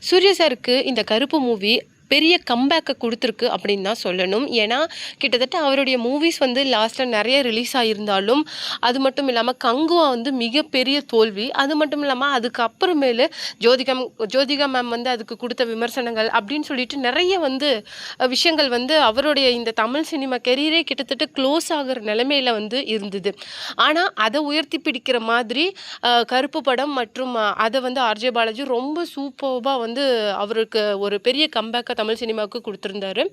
சூர்யா சாருக்கு இந்த கருப்பு மூவி பெரிய கம்பேக்கை கொடுத்துருக்கு அப்படின்னு தான் சொல்லணும். ஏன்னா கிட்டத்தட்ட அவருடைய மூவிஸ் வந்து லாஸ்ட்டில் நிறைய ரிலீஸ் ஆகியிருந்தாலும் அது மட்டும் இல்லாமல் கங்குவா வந்து மிகப்பெரிய தோல்வி. அது மட்டும் இல்லாமல் அதுக்கப்புறமேலு ஜோதிகா மேம் வந்து அதுக்கு கொடுத்த விமர்சனங்கள் அப்படின்னு சொல்லிட்டு நிறைய வந்து விஷயங்கள் வந்து அவருடைய இந்த தமிழ் சினிமா கெரியரே கிட்டத்தட்ட க்ளோஸ் ஆகிற நிலைமையில் வந்து இருந்தது. ஆனால் அதை உயர்த்தி பிடிக்கிற மாதிரி கருப்பு படம் மற்றும் அதை வந்து ஆர்ஜே பாலாஜி ரொம்ப சூப்பராக வந்து அவருக்கு ஒரு பெரிய கம்பேக்கை தமிழ் சினிமாவுக்கு கொடுத்துருந்தாரு.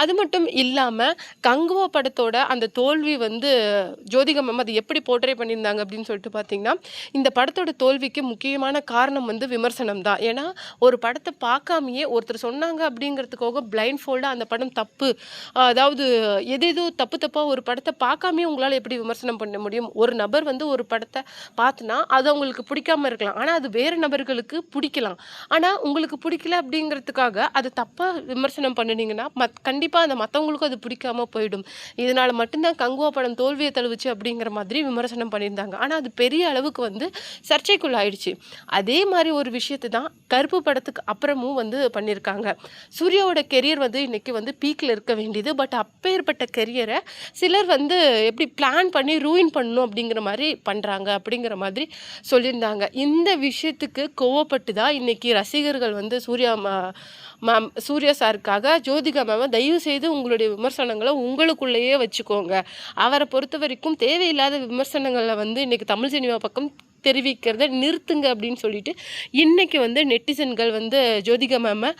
அது மட்டும் இல்லாமல் கங்குவா படத்தோட அந்த தோல்வி வந்து ஜோதிகா மேம் அது எப்படி போர்ட்ரே பண்ணியிருந்தாங்க அப்படின்னு சொல்லிட்டு பார்த்தீங்கன்னா, இந்த படத்தோட தோல்விக்கு முக்கியமான காரணம் வந்து விமர்சனம் தான். ஏன்னா ஒரு படத்தை பார்க்காமையே ஒருத்தர் சொன்னாங்க அப்படிங்கிறதுக்காக பிளைண்ட் ஃபோல்டாக அந்த படம் தப்பு, அதாவது எதேதோ தப்பாக ஒரு படத்தை பார்க்காமே உங்களால் எப்படி விமர்சனம் பண்ண முடியும்? ஒரு நபர் வந்து ஒரு படத்தை பார்த்துனா அது அவங்களுக்கு பிடிக்காம இருக்கலாம், ஆனால் அது வேறு நபர்களுக்கு பிடிக்கலாம். ஆனால் உங்களுக்கு பிடிக்கல அப்படிங்கிறதுக்காக அது தப்பாக விமர்சனம் பண்ணினீங்கன்னா கண்டிப்பாக அந்த மற்றவங்களுக்கும் அது பிடிக்காம போயிடும். இதனால் மட்டும்தான் கங்குவா படம் தோல்வியை தழுவுச்சு அப்படிங்கிற மாதிரி விமர்சனம் பண்ணியிருந்தாங்க. ஆனால் அது பெரிய அளவுக்கு வந்து சர்ச்சைக்குள்ளாயிடுச்சு. அதே மாதிரி ஒரு விஷயத்தை தான் கருப்பு படத்துக்கு அப்புறமும் வந்து பண்ணியிருக்காங்க. சூர்யாவோட கெரியர் வந்து இன்றைக்கி வந்து பீக்கில் இருக்க வேண்டியது. பட் அப்பேற்பட்ட கெரியரை சிலர் வந்து எப்படி பிளான் பண்ணி ரூயின் பண்ணணும் அப்படிங்கிற மாதிரி பண்ணுறாங்க அப்படிங்கிற மாதிரி சொல்லியிருந்தாங்க. இந்த விஷயத்துக்கு கோவப்பட்டு தான் இன்றைக்கி ரசிகர்கள் வந்து சூர்யா சாருக்காக ஜோதிகா மேம் தயவு செய்து உங்களுடைய விமர்சனங்களை உங்களுக்குள்ளேயே வச்சுக்கோங்க, அவரை பொறுத்த வரைக்கும் தேவையில்லாத விமர்சனங்களை வந்து இன்றைக்கி தமிழ் சினிமா பக்கம் தெரிவிக்கிறத நிறுத்துங்க அப்படின்னு சொல்லிட்டு இன்றைக்கி வந்து நெட்டிசன்கள் வந்து ஜோதிகா மேமை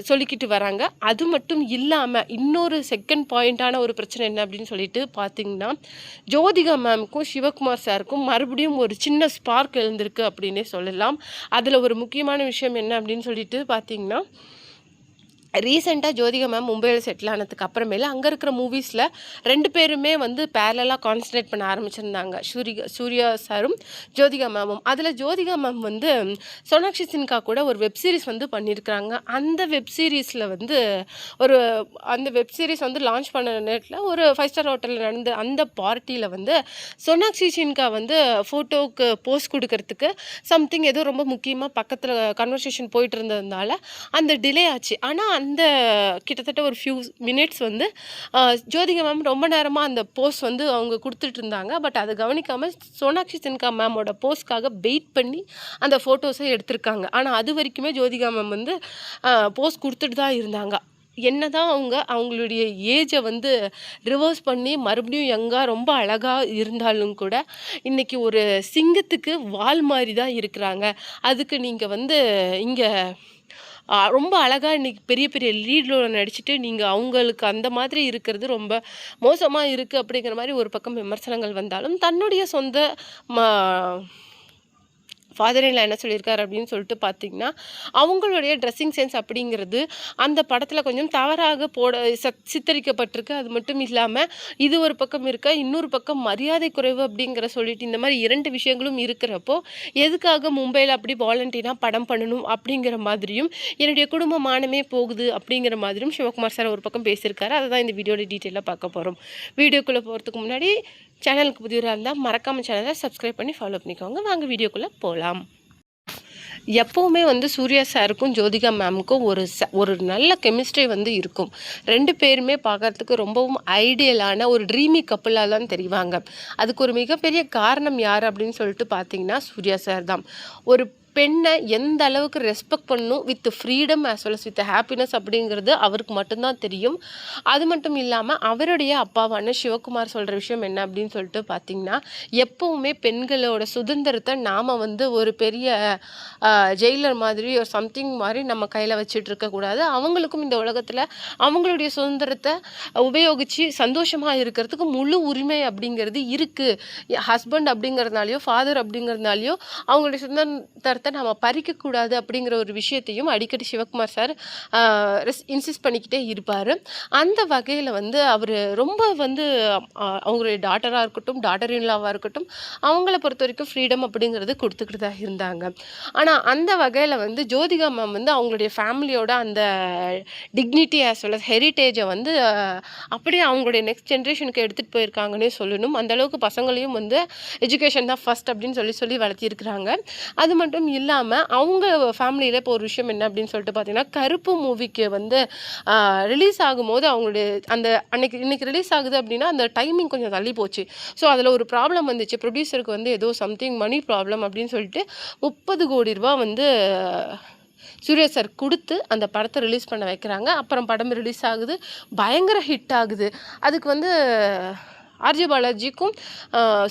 சொல்லிக்கிட்டு வராங்க. அது மட்டும் இல்லாமல் இன்னொரு செகண்ட் பாயிண்ட்டான ஒரு பிரச்சனை என்ன அப்படின்னு சொல்லிட்டு பார்த்திங்கன்னா, ஜோதிகா மேமுக்கும் சிவகுமார் சாருக்கும் மறுபடியும் ஒரு சின்ன ஸ்பார்க் எழுந்திருக்கு அப்படின்னே சொல்லலாம். அதில் ஒரு முக்கியமான விஷயம் என்ன அப்படின்னு சொல்லிட்டு பார்த்திங்கன்னா, ரீசெண்டாக ஜோதிகா மேம் மும்பையில் செட்டில் ஆனதுக்கு அப்புறமேல அங்கே இருக்கிற மூவிஸில் 2 பேருமே வந்து பேரலாக கான்சன்ட்ரேட் பண்ண ஆரம்பிச்சிருந்தாங்க, சூர்யா சாரும் ஜோதிகா மேமும். அதில் ஜோதிகா மேம் வந்து சோனாக்ஷி சின்ஹா கூட ஒரு வெப்சீரிஸ் வந்து பண்ணியிருக்கிறாங்க. அந்த வெப்சீரிஸில் வந்து அந்த வெப்சீரிஸ் வந்து லான்ச் பண்ண நேரத்தில் ஒரு 5 ஸ்டார் ஹோட்டலில் நடந்த அந்த பார்ட்டியில் வந்து சோனாக்ஷி சின்ஹா வந்து ஃபோட்டோவுக்கு போஸ்ட் கொடுக்கறதுக்கு சம்திங் ஏதோ ரொம்ப முக்கியமாக பக்கத்தில் கன்வர்சேஷன் போயிட்டு இருந்ததுனால அந்த டிலே ஆச்சு. ஆனால் அந்த கிட்டத்தட்ட ஒரு ஃபியூ மினிட்ஸ் வந்து ஜோதிகா மேம் ரொம்ப நேரமாக அந்த போஸ்ட் வந்து அவங்க கொடுத்துட்டு இருந்தாங்க. பட் அதை கவனிக்காமல் சோனாக்ஷி சின்ஹா மேமோட போஸ்ட்காக வெயிட் பண்ணி அந்த ஃபோட்டோஸை எடுத்திருக்காங்க. ஆனால் அது வரைக்குமே ஜோதிகா மேம் வந்து போஸ்ட் கொடுத்துட்டு தான் இருந்தாங்க. என்னதான் அவங்களுடைய ஏஜை வந்து ரிவர்ஸ் பண்ணி மறுபடியும் ரொம்ப அழகாக இருந்தாலும் கூட இன்றைக்கி ஒரு சிங்கத்துக்கு வால் மாதிரி தான் இருக்கிறாங்க. அதுக்கு நீங்கள் வந்து இங்கே ரொம்ப அழகாக இன்றைக்கி பெரிய பெரிய லீடில் நடிச்சுட்டு நீங்கள் அவங்களுக்கு அந்த மாதிரி இருக்கிறது ரொம்ப மோசமாக இருக்குது அப்படிங்கிற மாதிரி ஒரு பக்கம் விமர்சனங்கள் வந்தாலும் தன்னுடைய சொந்த ஃபாதர்-இன்-லா என்ன சொல்லியிருக்காரு அப்படின்னு சொல்லிட்டு பார்த்தீங்கன்னா, அவங்களுடைய ட்ரெஸ்ஸிங் சென்ஸ் அப்படிங்கிறது அந்த படத்தில் கொஞ்சம் தவறாக சித்தரிக்கப்பட்டிருக்கு. அது மட்டும் இல்லாமல் இது ஒரு பக்கம் இருக்க, இன்னொரு பக்கம் மரியாதை குறைவு அப்படிங்கிற சொல்லிட்டு இந்த மாதிரி 2 விஷயங்களும் இருக்கிறப்போ எதுக்காக மும்பையில் அப்படி வாலண்டினாக படம் பண்ணணும் அப்படிங்கிற மாதிரியும், என்னுடைய குடும்ப மானமே போகுது அப்படிங்கிற மாதிரியும் சிவகுமார் சார் ஒரு பக்கம் பேசியிருக்காரு. அதை தான் இந்த வீடியோட டீட்டெயிலாக பார்க்க போகிறோம். வீடியோக்குள்ளே போகிறதுக்கு முன்னாடி சேனலுக்கு புதியவராக இருந்தால் மறக்காமல் சேனலை சப்ஸ்கிரைப் பண்ணி ஃபாலோ பண்ணிக்கோங்க. வாங்க வீடியோக்குள்ளே போகலாம். எப்போவுமே வந்து சூர்யா சாருக்கும் ஜோதிகா மேமுக்கும் ஒரு நல்ல கெமிஸ்ட்ரி வந்து இருக்கும். 2 பேருமே பார்க்குறதுக்கு ரொம்பவும் ஐடியலான ஒரு ட்ரீமி கப்புளாக தான் தெரிவாங்க. அதுக்கு ஒரு மிகப்பெரிய காரணம் யார் அப்படின்னு சொல்லிட்டு பார்த்தீங்கன்னா, சூர்யா சார் தான். ஒரு பெண்ணை எந்த அளவுக்கு ரெஸ்பெக்ட் பண்ணணும் with freedom as well us with happiness அப்படிங்கிறது அவருக்கு மட்டும்தான் தெரியும். அது மட்டும் இல்லாமல் அவருடைய அப்பாவான சிவகுமார் சொல்கிற விஷயம் என்ன அப்படின்னு சொல்லிட்டு பார்த்திங்கன்னா, எப்போவுமே பெண்களோட சுதந்திரத்தை நாம் வந்து ஒரு பெரிய ஜெயிலர் மாதிரி ஒரு சம்திங் மாதிரி நம்ம கையில் வச்சுட்டு இருக்கக்கூடாது. அவங்களுக்கும் இந்த உலகத்தில் அவங்களுடைய சுதந்திரத்தை உபயோகித்து சந்தோஷமாக இருக்கிறதுக்கு முழு உரிமை அப்படிங்கிறது இருக்குது. ஹஸ்பண்ட் அப்படிங்கிறதுனாலையோ ஃபாதர் அப்படிங்கிறதுனாலையோ அவங்களுடைய சுதந்திரத்தை நம்ம பறிக்கக்கூடாது அப்படிங்கிற ஒரு விஷயத்தையும் அடிக்கடி சிவகுமார் சார் இன்சிஸ்ட் பண்ணிக்கிட்டே இருப்பார். அந்த வகையில் வந்து அவர் ரொம்ப வந்து அவங்களுடைய டாட்டராக இருக்கட்டும், டாட்டர் இன்லாவாக இருக்கட்டும், அவங்கள பொறுத்த வரைக்கும் ஃப்ரீடம் அப்படிங்கிறது கொடுத்துக்கிட்டு தான் இருந்தாங்க. ஆனால் அந்த வகையில் வந்து ஜோதிகா மேம் வந்து அவங்களுடைய ஃபேமிலியோட அந்த டிக்னிட்டி ஆஸ் வெல் அஸ் ஹெரிட்டேஜை வந்து அப்படியே அவங்களுடைய நெக்ஸ்ட் ஜென்ரேஷனுக்கு எடுத்துகிட்டு போயிருக்காங்கன்னே சொல்லணும். அந்தளவுக்கு பசங்களையும் வந்து எஜுகேஷன் தான் ஃபஸ்ட் அப்படின்னு சொல்லி வளர்த்திருக்கிறாங்க. அது மட்டும் இல்லாமல் அவங்க ஃபேமிலியில் இப்போ ஒரு விஷயம் என்ன அப்படின்னு சொல்லிட்டு பார்த்தீங்கன்னா, கருப்பு மூவிக்கு வந்து ரிலீஸ் ஆகும்போது அவங்களுடைய அந்த இன்னைக்கு ரிலீஸ் ஆகுது அப்படின்னா அந்த டைமிங் கொஞ்சம் தள்ளி போச்சு. ஸோ அதில் ஒரு ப்ராப்ளம் வந்துச்சு. ப்ரொடியூசருக்கு வந்து ஏதோ சம்திங் மணி ப்ராப்ளம் அப்படின்னு சொல்லிட்டு ரூ. 30,00,00,000 வந்து சூர்யா சார் குடுத்து அந்த படத்த ரிலீஸ் பண்ண வைக்கிறாங்க. அப்புறம் படம் ரிலீஸ் ஆகுது. பயங்கர ஹிட் ஆகுது. அதுக்கு வந்து ஆர்ஜே பாலாஜிக்கும்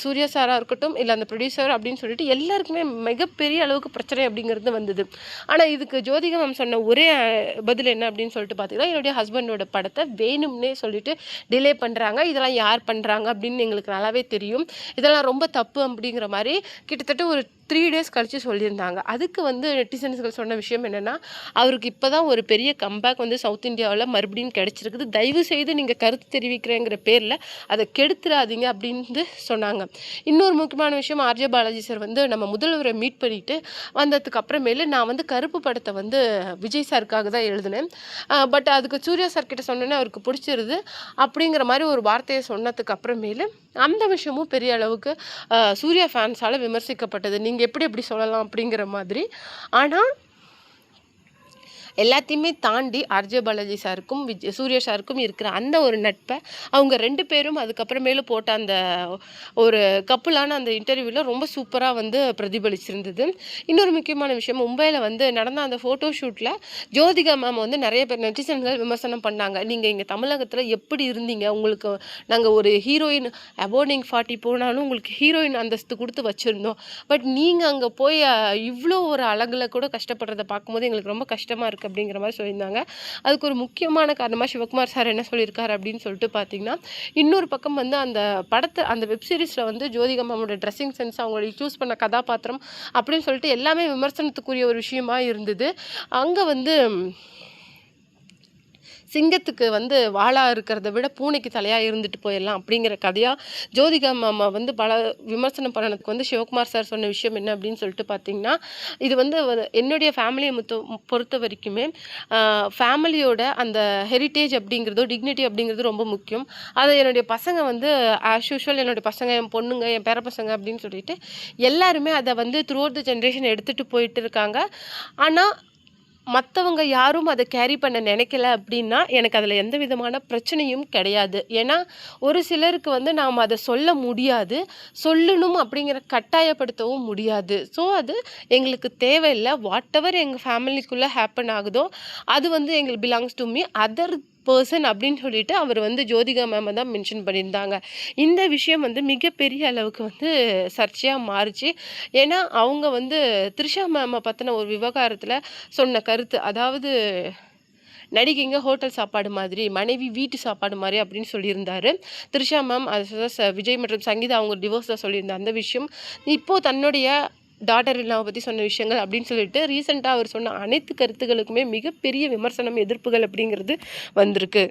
சூர்யா சாரா இருக்கட்டும், இல்ல அந்த ப்ரொடியூசர் அப்படின்னு சொல்லிட்டு எல்லாருக்குமே மிகப்பெரிய அளவுக்கு பிரச்சனை அப்படிங்கிறது வந்தது. ஆனா இதுக்கு ஜோதிகா மேம் சொன்ன ஒரே பதில் என்ன அப்படின்னு சொல்லிட்டு பார்த்தீங்கன்னா, என்னுடைய ஹஸ்பண்டோட படத்த வேணும்னே சொல்லிட்டு டிலே பண்றாங்க. இதெல்லாம் யார் பண்றாங்க அப்படின்னு எங்களுக்கு நல்லாவே தெரியும். இதெல்லாம் ரொம்ப தப்பு அப்படிங்கிற மாரி கிட்டத்தட்ட ஒரு 3 டேஸ் கழிச்சு சொல்லியிருந்தாங்க. அதுக்கு வந்து நெட்டிசன்ஸ்கள் சொன்ன விஷயம் என்னன்னா, அவருக்கு இப்பதான் ஒரு பெரிய கம்பேக் வந்து சவுத் இந்தியாவுல மறுபடியும் கிடைச்சிருக்குது. தயவு செய்து நீங்க கருத்து தெரிவிக்கிறேங்கிற பேர்ல அத கெடுத்துறாதீங்க அப்படின்னு சொன்னாங்க. இன்னொரு முக்கியமான விஷயம், ஆர்ஜே பாலாஜி சார் வந்து நம்ம முதல்வர மீட் பண்ணிட்டு வந்ததுக்கு அப்புறமேலு நான் வந்து கருப்பு படத்த வந்து விஜய் சாருக்காக தான் எழுதினேன். பட் அதுக்கு சூர்யா சார் கிட்ட சொன்னோனே அவருக்கு பிடிச்சிருது. அப்படிங்கிற மாரி ஒரு வார்த்தைய சொன்னதுக்கு அப்புறமேலு அந்த விஷயமும் பெரிய அளவுக்கு சூர்யா ஃபேன்ஸால விமர்சிக்கப்பட்டது. நீங்க எப்படி எப்படி சொல்லலாம் அப்படிங்கிற மாதிரி. ஆனா எல்லாத்தையுமே தாண்டி ஆர்ஜே பாலாஜி சாருக்கும் சூர்யா சாருக்கும் இருக்கிற அந்த ஒரு நட்பை அவங்க 2 பேரும் அதுக்கப்புறமேலு போட்ட அந்த ஒரு கப்புலான அந்த இன்டர்வியூவில் ரொம்ப சூப்பராக வந்து பிரதிபலிச்சிருந்தது. இன்னொரு முக்கியமான விஷயம், மும்பையில் வந்து நடந்த அந்த ஃபோட்டோ ஷூட்டில் ஜோதிகா மேம் வந்து நிறைய பேர் நெட்டிசன்கள் விமர்சனம் பண்ணாங்க. நீங்கள் இங்கே தமிழகத்தில் எப்படி இருந்தீங்க, உங்களுக்கு நாங்கள் ஒரு ஹீரோயின் அபோர்டிங் 40 போனாலும் உங்களுக்கு ஹீரோயின் அந்தஸ்து கொடுத்து வச்சுருந்தோம். பட் நீங்கள் அங்கே போய் இவ்வளோ ஒரு அழகில் கூட கஷ்டப்படுறத பார்க்கும்போது எங்களுக்கு ரொம்ப கஷ்டமாக இருக்குது அப்படிங்கிற மாதிரி சொல்லியிருந்தாங்க. அதுக்கு ஒரு முக்கியமான காரணமாக சிவகுமார் சார் என்ன சொல்லியிருக்காரு அப்படின்னு சொல்லிட்டு பார்த்தீங்கன்னா, இன்னொரு பக்கம் வந்து அந்த படத்தை அந்த வெப் சீரிஸில் வந்து ஜோதிகா மேமோட ட்ரெஸ்ஸிங் சென்ஸ், அவங்களுடைய சூஸ் பண்ண கதாபாத்திரம் அப்படின்னு சொல்லிட்டு எல்லாமே விமர்சனத்துக்குரிய ஒரு விஷயமா இருந்தது. அங்கே வந்து சிங்கத்துக்கு வந்து வாளா இருக்கிறத விட பூனைக்கு தலையாக இருந்துட்டு போயிடலாம் அப்படிங்கிற கதையாக ஜோதிகா மாமா வந்து பல விமர்சனம் பண்ணதுக்கு வந்து சிவகுமார் சார் சொன்ன விஷயம் என்ன அப்படின்னு சொல்லிட்டு பார்த்தீங்கன்னா, இது வந்து என்னுடைய ஃபேமிலியை பொறுத்த வரைக்குமே ஃபேமிலியோட அந்த ஹெரிட்டேஜ் அப்படிங்கிறதோ டிக்னிட்டி அப்படிங்கிறது ரொம்ப முக்கியம். அதை என்னுடைய பசங்க வந்து ஆஸ் யூஷுவல் என்னுடைய பசங்க, என் பொண்ணுங்க, என் பேர பசங்க அப்படின்னு சொல்லிட்டு எல்லாருமே அதை வந்து த்ரூ அவுட் த ஜென்ரேஷன் எடுத்துகிட்டு போயிட்டு இருக்காங்க. ஆனால் மற்றவங்க யாரும் அதை கேரி பண்ண நினைக்கல அப்படின்னா எனக்கு அதில் எந்த விதமான பிரச்சனையும் கிடையாது. ஏன்னா ஒரு சிலருக்கு வந்து நாம் அதை சொல்ல முடியாது, சொல்லணும் அப்படிங்கிற கட்டாயப்படுத்தவும் முடியாது. ஸோ அது எங்களுக்கு தேவையில்லை. வாட் எவர் எங்கள் ஃபேமிலிக்குள்ளே ஹேப்பன் ஆகுதோ அது வந்து எங்களுக்கு belongs to me other person அப்படின்னு சொல்லிட்டு அவர் வந்து ஜோதிகா மேமை தான் மென்ஷன் பண்ணியிருந்தாங்க. இந்த விஷயம் வந்து மிகப்பெரிய அளவுக்கு வந்து சர்ச்சையாக மாறுச்சு. ஏன்னா அவங்க வந்து த்ரிஷா மேமை பற்றின ஒரு விவகாரத்தில் சொன்ன கருத்து, அதாவது நடிகைங்க ஹோட்டல் சாப்பாடு மாதிரி, மனைவி வீட்டு சாப்பாடு மாதிரி அப்படின்னு சொல்லியிருந்தாரு த்ரிஷா மேம். அது விஜய் மற்றும் சங்கீதா அவங்க டிவோர்ஸில் சொல்லியிருந்த அந்த விஷயம் இப்போது தன்னுடைய டாட்டர் இல்லாவை பற்றி சொன்ன விஷயங்கள் அப்படின்னு சொல்லிட்டு ரீசெண்டாக அவர் சொன்ன அனைத்து கருத்துக்களுக்குமே மிகப்பெரிய விமர்சனம், எதிர்ப்புகள் அப்படிங்கிறது வந்திருக்கு.